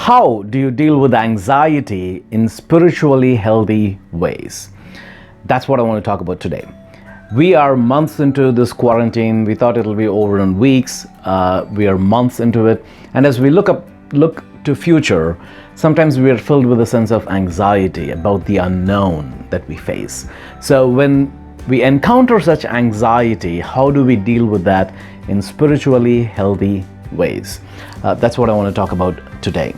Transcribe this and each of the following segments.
How do you deal with anxiety in spiritually healthy ways? That's what I want to talk about today. We are months into this quarantine. We thought it'll be over in weeks. We are months into it. And as we look to future, sometimes we are filled with a sense of anxiety about the unknown that we face. So when we encounter such anxiety, how do we deal with that in spiritually healthy ways? That's what I want to talk about today.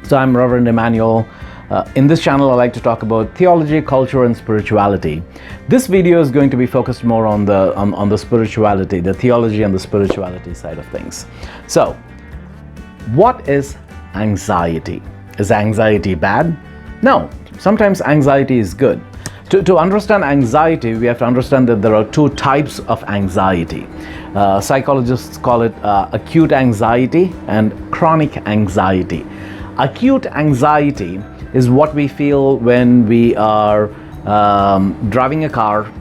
So I'm Reverend Emmanuel. In this channel, I like to talk about theology, culture, and spirituality. This video is going to be focused more on the spirituality, the theology and the spirituality side of things. So, what is anxiety? Is anxiety bad? No. Sometimes anxiety is good. To understand anxiety, we have to understand that there are two types of anxiety. Psychologists call it acute anxiety and chronic anxiety. Acute anxiety is what we feel when we are driving a car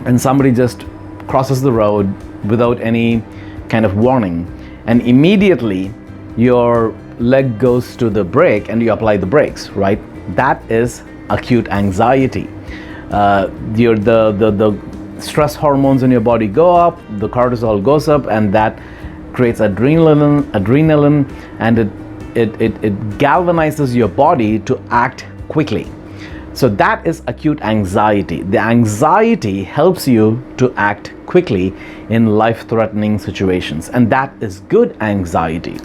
and somebody just crosses the road without any kind of warning, and immediately your leg goes to the brake and you apply the brakes, right? That is acute anxiety. The stress hormones in your body go up, the cortisol goes up, and that creates adrenaline, and it galvanizes your body to act quickly. So that is acute anxiety. The anxiety helps you to act quickly in life-threatening situations, and that is good anxiety.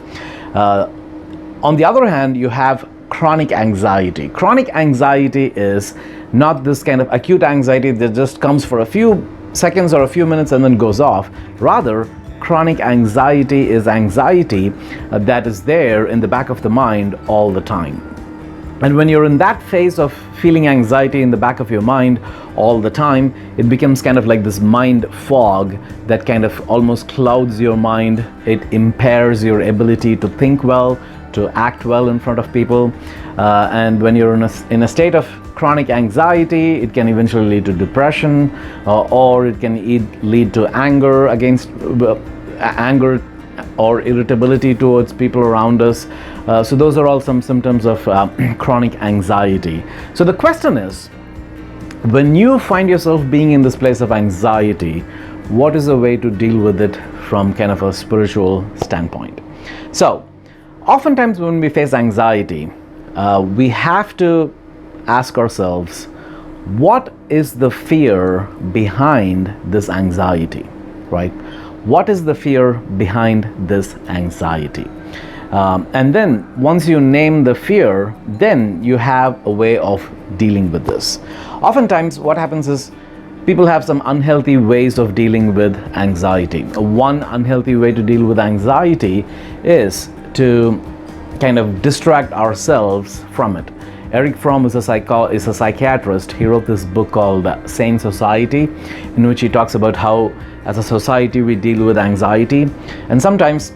On the other hand, you have chronic anxiety. Chronic anxiety is not this kind of acute anxiety that just comes for a few seconds or a few minutes and then goes off. Rather, chronic anxiety is anxiety that is there in the back of the mind all the time. And when you're in that phase of feeling anxiety in the back of your mind all the time, it becomes kind of like this mind fog that kind of almost clouds your mind. It impairs your ability to think well, to act well in front of people. And when you're in a state of chronic anxiety, it can eventually lead to depression, or it can lead to anger or irritability towards people around us. So those are all some symptoms of chronic anxiety. So the question is, when you find yourself being in this place of anxiety, what is a way to deal with it from kind of a spiritual standpoint? So oftentimes when we face anxiety, we have to ask ourselves, what is the fear behind this anxiety, right? What is the fear behind this anxiety? And then once you name the fear, then you have a way of dealing with this. Oftentimes what happens is people have some unhealthy ways of dealing with anxiety. One unhealthy way to deal with anxiety is to kind of distract ourselves from it. Eric Fromm is a psychiatrist. He wrote this book called Sane Society, in which he talks about how as a society we deal with anxiety. And sometimes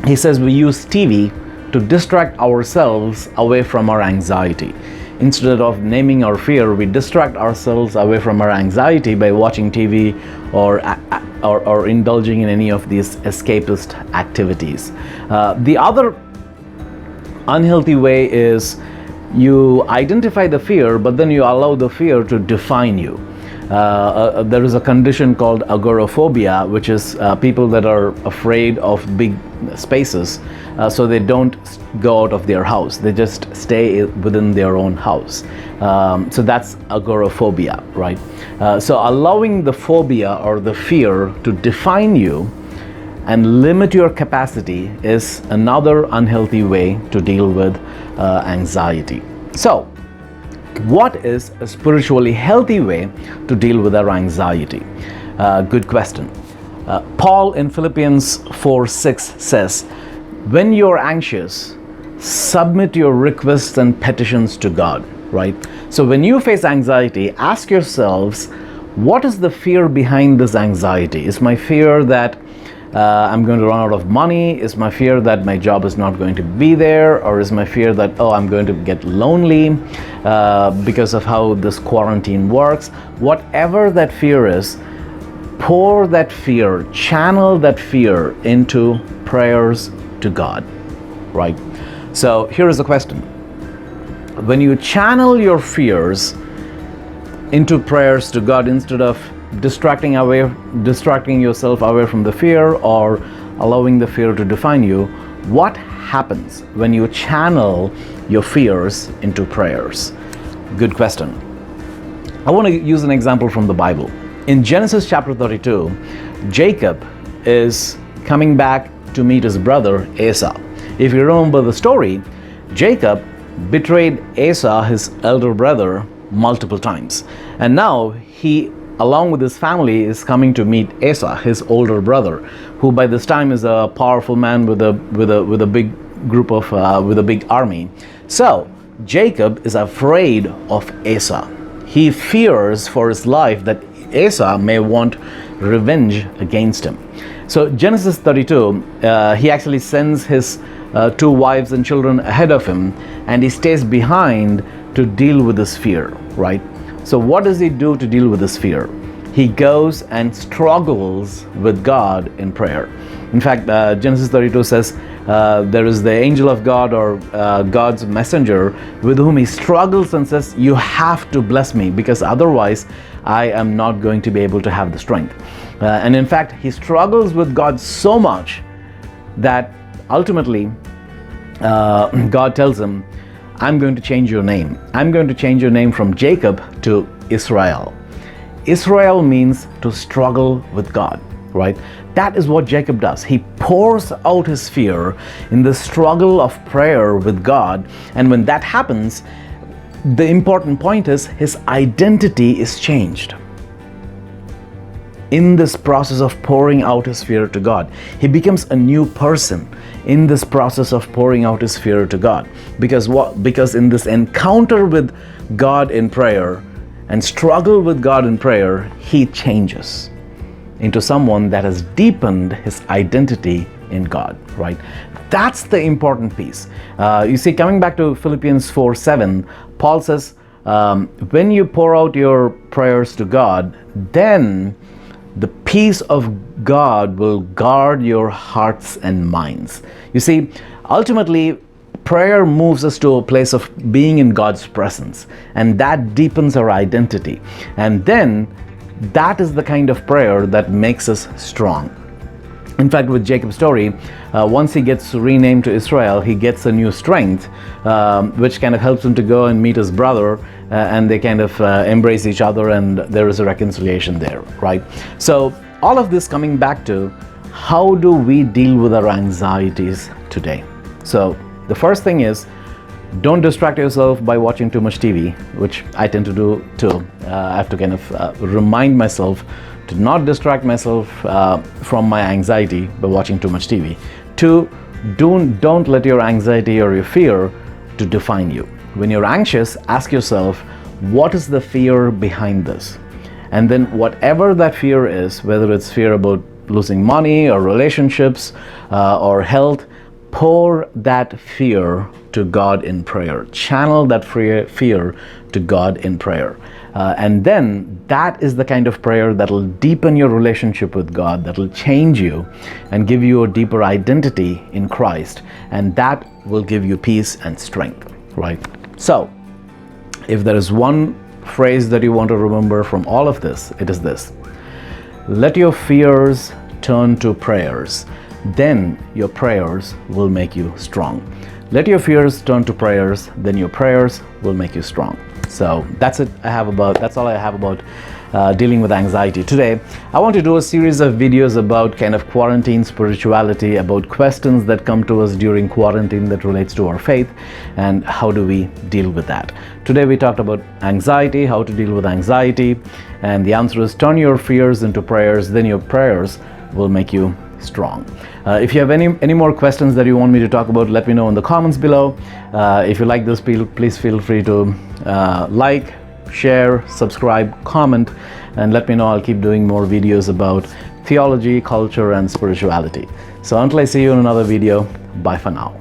he says we use TV to distract ourselves away from our anxiety. Instead of naming our fear, we distract ourselves away from our anxiety by watching TV or indulging in any of these escapist activities. The other unhealthy way is you identify the fear, but then you allow the fear to define you. There is a condition called agoraphobia, which is people that are afraid of big spaces, so they don't go out of their house. They just stay within their own house. So that's agoraphobia, right? So allowing the phobia or the fear to define you and limit your capacity is another unhealthy way to deal with anxiety. So, what is a spiritually healthy way to deal with our anxiety? Good question. Paul in Philippians 4:6 says, when you're anxious, submit your requests and petitions to God, right? So when you face anxiety, ask yourselves, what is the fear behind this anxiety? Is my fear that I'm going to run out of money? Is my fear that my job is not going to be there? Or is my fear that, I'm going to get lonely because of how this quarantine works? Whatever that fear is, pour that fear, channel that fear into prayers to God, right? So here is the question. When you channel your fears into prayers to God instead of distracting yourself away from the fear or allowing the fear to define you, what happens when you channel your fears into prayers? Good question. I want to use an example from the Bible. In Genesis chapter 32, Jacob is coming back to meet his brother Esau. If you remember the story, Jacob betrayed Esau, his elder brother, multiple times. And now he, along with his family, is coming to meet Esau, his older brother, who by this time is a powerful man with a big group of with a big army. So Jacob is afraid of Esau. He fears for his life that Esau may want revenge against him. So Genesis 32, he actually sends his 2 wives and children ahead of him, and he stays behind to deal with this fear, right? So what does he do to deal with this fear? He goes and struggles with God in prayer. In fact, Genesis 32 says there is the angel of God, or God's messenger, with whom he struggles and says, you have to bless me, because otherwise I am not going to be able to have the strength. And in fact, he struggles with God so much that ultimately God tells him, I'm going to change your name. I'm going to change your name from Jacob to Israel. Israel means to struggle with God, right? That is what Jacob does. He pours out his fear in the struggle of prayer with God. And when that happens, the important point is his identity is changed. In this process of pouring out his fear to God, he becomes a new person in this process of pouring out his fear to God. Because what? Because in this encounter with God in prayer and struggle with God in prayer, he changes into someone that has deepened his identity in God, right? That's the important piece. You see, coming back to Philippians 4:7, Paul says, when you pour out your prayers to God, then the peace of God will guard your hearts and minds. You see, ultimately, prayer moves us to a place of being in God's presence, and that deepens our identity. And then that is the kind of prayer that makes us strong. In fact, with Jacob's story, once he gets renamed to Israel, he gets a new strength, which kind of helps him to go and meet his brother, and they kind of embrace each other, and there is a reconciliation there, right? So all of this coming back to, how do we deal with our anxieties today? So the first thing is, don't distract yourself by watching too much TV, which I tend to do too. I have to kind of remind myself to not distract myself from my anxiety by watching too much TV. 2, don't let your anxiety or your fear to define you. When you're anxious, ask yourself, what is the fear behind this? And then whatever that fear is, whether it's fear about losing money or relationships or health, pour that fear to God in prayer. Channel that fear to God in prayer. And then that is the kind of prayer that will deepen your relationship with God, that will change you and give you a deeper identity in Christ. And that will give you peace and strength, right? So, if there is one phrase that you want to remember from all of this, it is this: let your fears turn to prayers. Then your prayers will make you strong. Let your fears turn to prayers, then your prayers will make you strong. So that's all I have about dealing with anxiety. Today, I want to do a series of videos about kind of quarantine spirituality, about questions that come to us during quarantine that relates to our faith, and how do we deal with that. Today we talked about anxiety, how to deal with anxiety, and the answer is turn your fears into prayers, then your prayers will make you strong. If you have any more questions that you want me to talk about, let me know in the comments below. If you like this, please feel free to like, share, subscribe, comment, and let me know. I'll keep doing more videos about theology, culture, and spirituality. So until I see you in another video, bye for now.